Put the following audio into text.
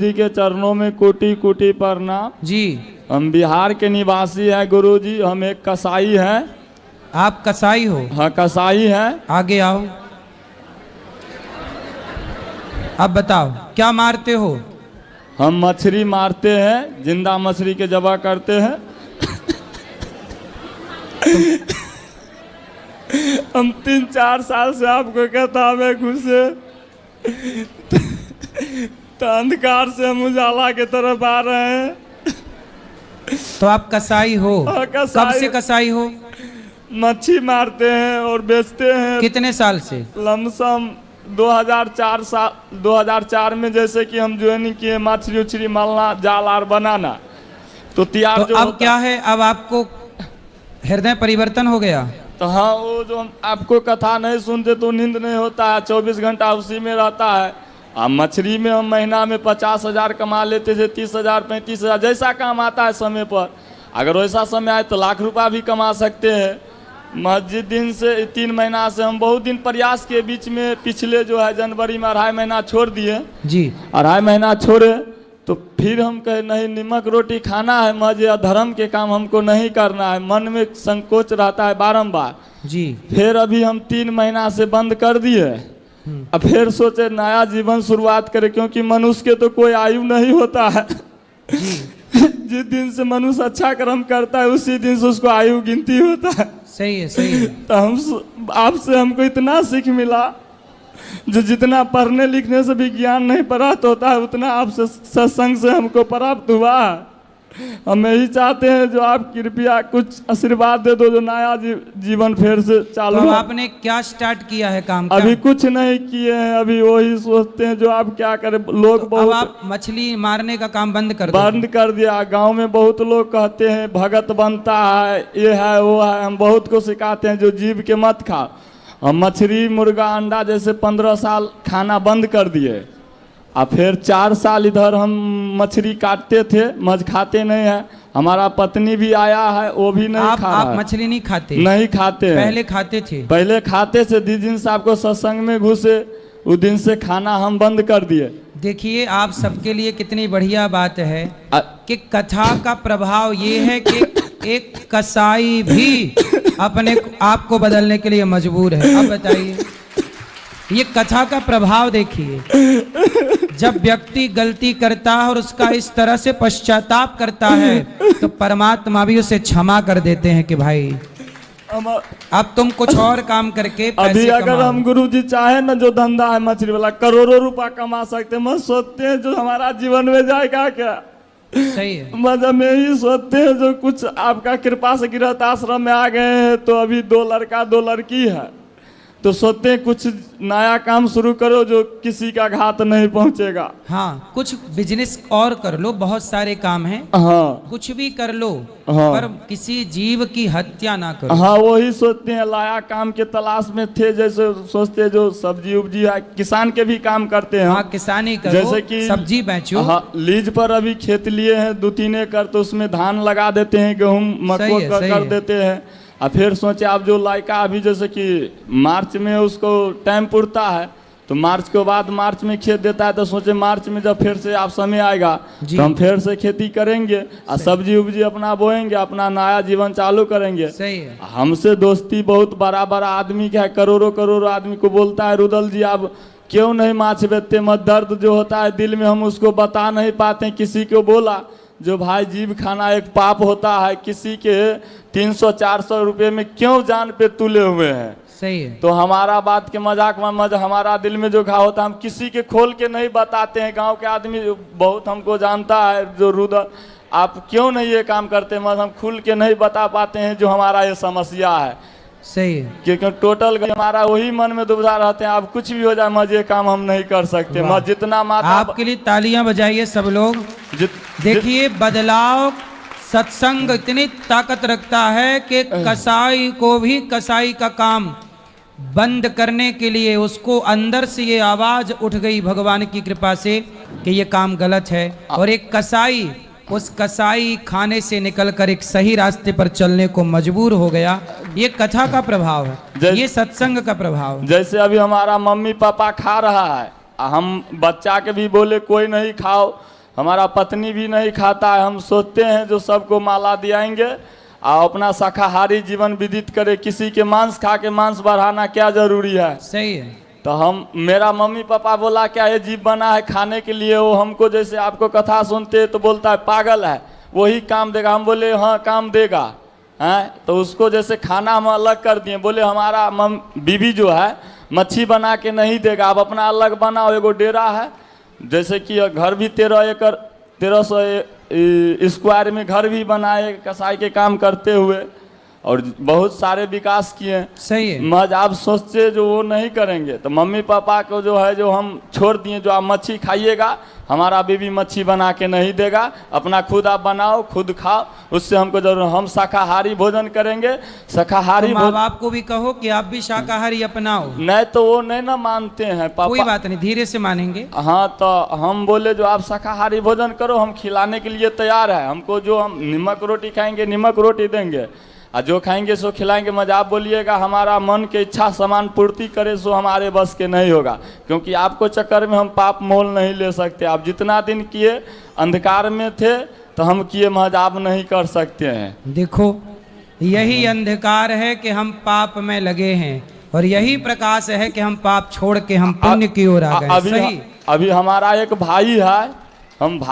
जी के चरणों में कोटि कोटि प्रणाम जी। हम बिहार के निवासी हैं गुरुजी। हम एक कसाई हैं। आप कसाई हो? हाँ कसाई हैं। आगे आओ। अब बताओ क्या मारते हो? हम मछली मारते हैं, जिंदा मछली के जबा करते हैं। हम 3-4 साल से आपको कहता में घुसे तो अंधकार से हम उजाला की तरफ आ रहे हैं। तो आप कसाई हो? हाँ, कसाई। कब से कसाई हो? मच्छी मारते हैं और बेचते हैं। कितने साल से? लमसम 2004 में जैसे कि हम ज्वाइनिंग किए मछली उछली मलना जाल आर बनाना तो तैयार तो जो अब क्या है, अब आपको हृदय परिवर्तन हो गया? तो हाँ, वो जो आपको कथा नहीं सुनते तो नींद नहीं होता है, 24 घंटा उसी में रहता है। अब मछली में हम महीना में 50,000 कमा लेते थे, 30,000 35,000 जैसा काम आता है समय पर। अगर वैसा समय आए तो लाख रुपया भी कमा सकते हैं। मस्जिद दिन से 3 महीना से हम बहुत दिन प्रयास के बीच में पिछले जो है जनवरी में 2.5 महीना छोड़ दिए जी। 2.5 महीना छोड़े तो फिर हम कहे नहीं, नमक रोटी खाना है, मजे धर्म के काम हमको नहीं करना है। मन में संकोच रहता है बारंबार जी। फिर अभी हम 3 महीना से बंद कर दिए। अब फिर सोचे नया जीवन शुरुआत करें, क्योंकि मनुष्य के तो कोई आयु नहीं होता है। जी। जिस दिन से मनुष्य अच्छा कर्म करता है उसी दिन से उसको आयु गिनती होता है। सही है, सही है। तो हम आपसे हमको इतना सीख मिला, जो जितना पढ़ने लिखने से भी ज्ञान नहीं प्राप्त होता है उतना आपसे सत्संग से हमको प्राप्त हुआ। हम यही चाहते हैं जो आप कृपया कुछ आशीर्वाद दे दो, जो नया जीवन फिर से चालू। तो आपने क्या स्टार्ट किया है काम? अभी कुछ नहीं किए हैं, अभी वही सोचते हैं जो आप क्या करें। लोग तो बहुत अब आप मछली मारने का काम बंद कर दो? बंद कर दिया। गांव में बहुत लोग कहते हैं भगत बनता है, ये है वो है। हम बहुत को सिखाते हैं जो जीव के मत खा। हम मछली मुर्गा अंडा जैसे 15 साल खाना बंद कर दिए। और फिर 4 साल इधर हम मछली काटते थे, मछ खाते नहीं है। हमारा पत्नी भी आया है, वो भी नहीं खा रहा है। आप मछली नहीं खाते? नहीं खाते हैं। पहले खाते थे? पहले खाते थे। जिस दिन से आपको सत्संग में घुसे उस दिन से खाना हम बंद कर दिए। देखिए आप सबके लिए कितनी बढ़िया बात है कि कथा का प्रभाव ये है कि एक कसाई भी अपने आप को बदलने के लिए मजबूर है। अब बताइए, ये कथा का प्रभाव देखिए। जब व्यक्ति गलती करता है और उसका इस तरह से पश्चाताप करता है तो परमात्मा भी उसे क्षमा कर देते हैं कि भाई अब तुम कुछ और काम करके पैसे अभी अगर कमाओ। हम गुरुजी चाहे ना, जो धंधा है मछली वाला, करोड़ों रुपया कमा सकते हैं। मत सोचते हैं जो हमारा जीवन में जाएगा क्या। सही है। मतलब में ही सोचते हैं जो कुछ आपका कृपा से गृहस्थ आश्रम में आ गए हैं तो अभी 2 लड़का 2 लड़की है, तो सोचते हैं कुछ नया काम शुरू करो जो किसी का घात नहीं पहुंचेगा। हाँ, कुछ बिजनेस और कर लो, बहुत सारे काम हैं। हाँ, कुछ भी कर लो। हाँ। पर किसी जीव की हत्या ना करो। हाँ, वही सोचते हैं। लाया काम के तलाश में थे, जैसे सोचते हैं जो सब्जी उब्जी है, किसान के भी काम करते हैं। हाँ, किसानी करो, जैसे कि सब्जी बेचो। हाँ, लीज पर अभी खेत लिए हैं 2-3 एकड़, तो उसमें धान लगा देते हैं, गेहूँ मक्को कर देते हैं। और फिर सोचे आप जो लायका अभी जैसे कि मार्च में उसको टाइम पुरता है तो मार्च के बाद मार्च में खेत देता है, तो सोचे मार्च में जब फिर से आप समय आएगा तो हम फिर से खेती करेंगे और सब्जी उब्जी अपना बोएंगे, अपना नया जीवन चालू करेंगे। सही है। हमसे दोस्ती बहुत बड़ा बड़ा आदमी का है, करोड़ों करोड़ों आदमी को बोलता है रुदल जी आप क्यों नहीं माछ बेचते। मत दर्द जो होता है दिल में हम उसको बता नहीं पाते। किसी को बोला जो भाई जीव खाना एक पाप होता है, किसी के 300-400 रुपये में क्यों जान पे तुले हुए हैं। सही है। तो हमारा बात के मजाक में हमारा दिल में जो घाव होता है हम किसी के खोल के नहीं बताते हैं। गांव के आदमी बहुत हमको जानता है जो रुदल आप क्यों नहीं ये काम करते, मगर हम खुल के नहीं बता पाते हैं जो हमारा ये समस्या है। सही है। क्योंकि टोटल हमारा वही मन में दुविधा रहते हैं, आप कुछ भी हो जाए मजे काम हम नहीं कर सकते। मैं जितना माता आपके लिए तालियां बजाइए सब लोग। देखिए बदलाव सत्संग इतनी ताकत रखता है कि कसाई को भी कसाई का काम बंद करने के लिए उसको अंदर से ये आवाज उठ गई भगवान की कृपा से कि ये काम गलत है, और एक कसाई उस कसाई खाने से निकलकर एक सही रास्ते पर चलने को मजबूर हो गया। ये कथा का प्रभाव है, ये सत्संग का प्रभाव है। जैसे अभी हमारा मम्मी पापा खा रहा है हम बच्चा के भी बोले कोई नहीं खाओ, हमारा पत्नी भी नहीं खाता है। हम सोचते हैं जो सबको माला दिलाएंगे और अपना शाकाहारी जीवन व्यतीत करे। किसी के मांस खा के मांस बढ़ाना क्या जरूरी है? सही है। तो हम, मेरा मम्मी पापा बोला क्या ये जीव बना है खाने के लिए? वो हमको जैसे आपको कथा सुनते तो बोलता है पागल है, वही काम देगा। हम बोले हाँ काम देगा हैं। तो उसको जैसे खाना हम अलग कर दिए, बोले हमारा बीवी जो है मच्छी बना के नहीं देगा, आप अपना अलग बनाओ। एगो डेरा है, जैसे कि घर भी 1300 स्क्वायर में घर भी बनाए कसाई के काम करते हुए, और बहुत सारे विकास किए। सही है। मज आप सोचते जो वो नहीं करेंगे, तो मम्मी पापा को जो है जो हम छोड़ दिए, जो आप मच्छी खाइएगा, हमारा बीवी मच्छी बना के नहीं देगा, अपना खुद आप बनाओ खुद खाओ, उससे हमको जरूर। हम शाकाहारी भोजन करेंगे। शाकाहारी माँ बाप को भी कहो कि आप भी शाकाहारी अपनाओ। नहीं तो वो नहीं ना मानते हैं पापा। कोई बात नहीं, धीरे से मानेंगे। हाँ, तो हम बोले जो आप शाकाहारी भोजन करो, हम खिलाने के लिए तैयार है। हमको जो हम नमक रोटी खाएंगे नमक रोटी देंगे, और जो खाएंगे सो खिलाएंगे। मजा आप बोलिएगा हमारा मन के इच्छा समान पूर्ति करे, सो हमारे बस के नहीं होगा, क्योंकि आपको चक्कर में हम पाप मोल नहीं ले सकते। आप जितना दिन किए अंधकार में थे तो हम किए, मजा आप नहीं कर सकते हैं। देखो यही अंधकार है कि हम पाप में लगे हैं, और यही प्रकाश है कि हम पाप छोड़ के हम पुण्य की ओर आ गए। सही। अभी हमारा एक भाई है, हम भाई